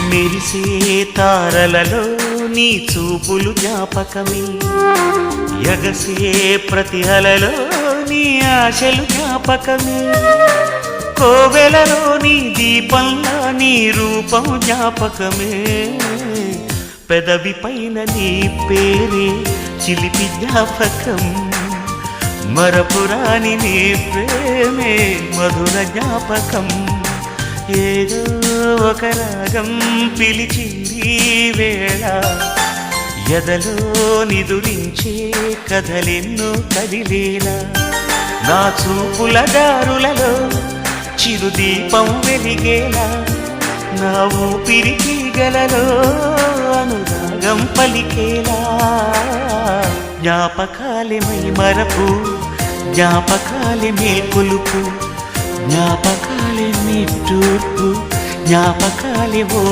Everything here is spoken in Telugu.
మెరిసే తారలలో నీ చూపులు జ్ఞాపకమే, ఎగసే ప్రతి అలలో నీ ఆశలు జ్ఞాపకమే, కోవెలలో నీ దీపంలా నీ రూపం జ్ఞాపకమే, పెదవి పైన నీ పేరే చిలిపి జ్ఞాపకం, మరపురాని నీ ప్రేమే మధుర జ్ఞాపకం. ఏదో ఒక రాగం పిలిచింది వేళ, ఎదలో నిదురించే కథలెన్నో కదిలేలా, నా చూపుల దారులలో చిరుదీపం వెలిగేలా, నా ఊపిరికి గలలో అనురాగం పలికేలా, జ్ఞాపకాలే మై మరపు, జ్ఞాపకాలే మేల్కొలుపు, జ్ఞాపకాలే నిట్టూర్పు, జ్ఞాపకాలే ఓ